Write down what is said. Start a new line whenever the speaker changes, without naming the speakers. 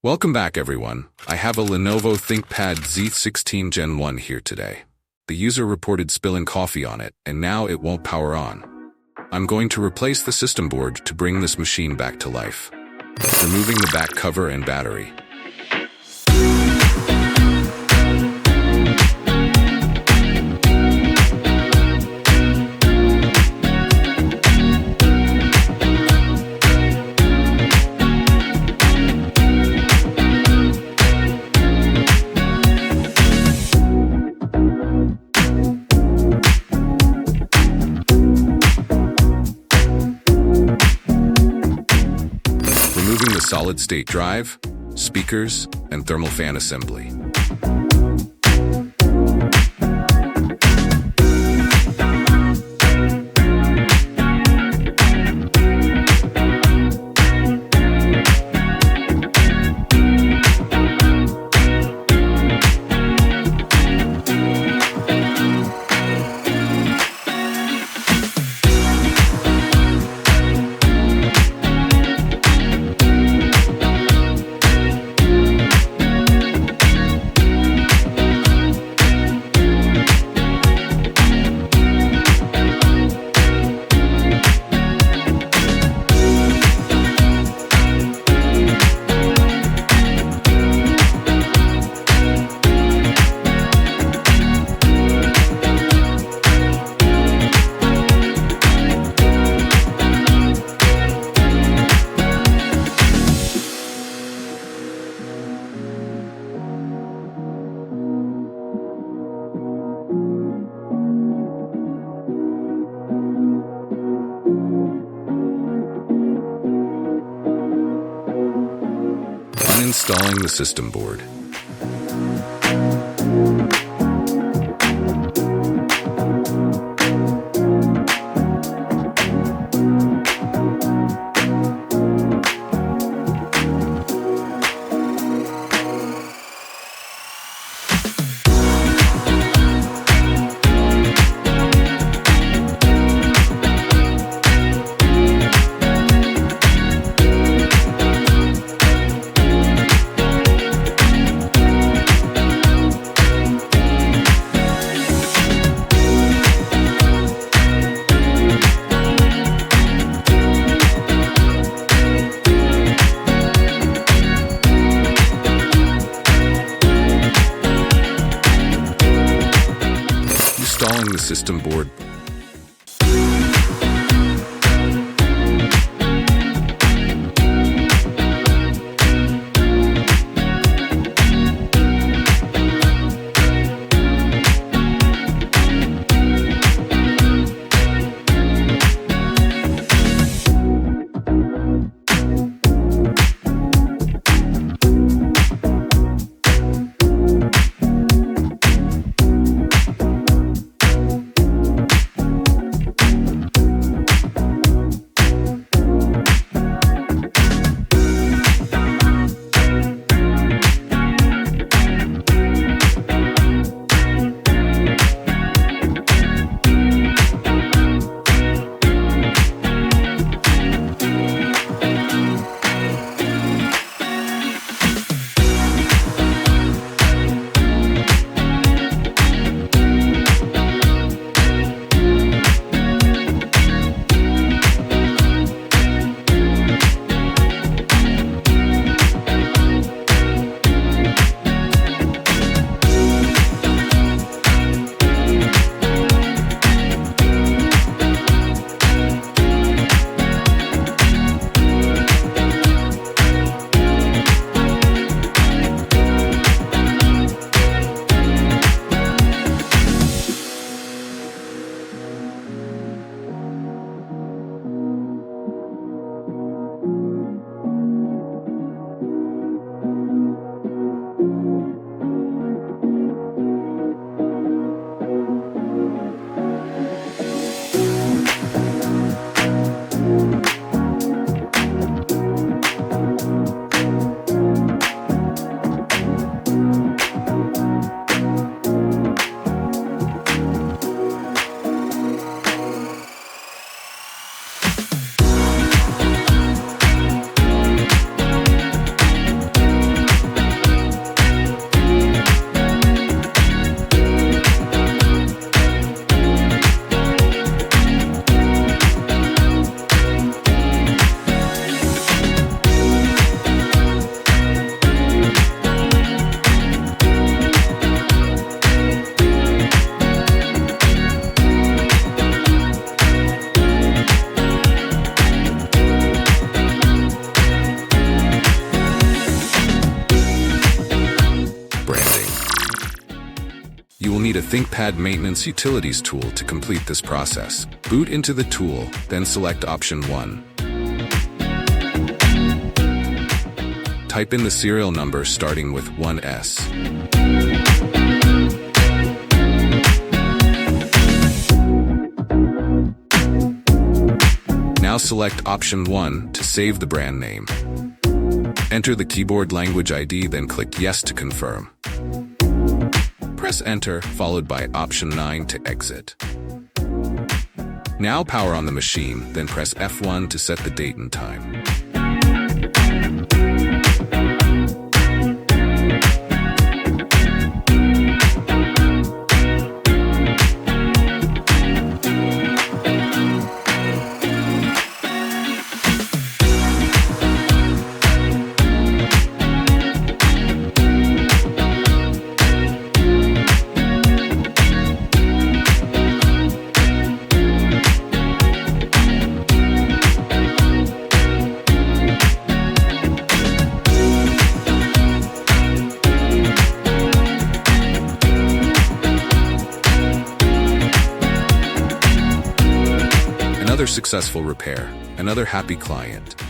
Welcome back, everyone. I have a Lenovo ThinkPad Z16 Gen 1 here today. The user reported spilling coffee on it, and now it won't power on. I'm going to replace the system board to bring this machine back to life. Removing the back cover and battery. Removing the solid-state drive, speakers, and thermal fan assembly. Uninstalling the system board. Installing the system board. You will need a ThinkPad Maintenance Utilities tool to complete this process. Boot into the tool, then select option 1. Type in the serial number starting with 1S. Now select option 1 to save the brand name. Enter the keyboard language ID, then click Yes to confirm. Press Enter, followed by option 9 to exit. Now power on the machine, then press F1 to set the date and time. Another successful repair, another happy client.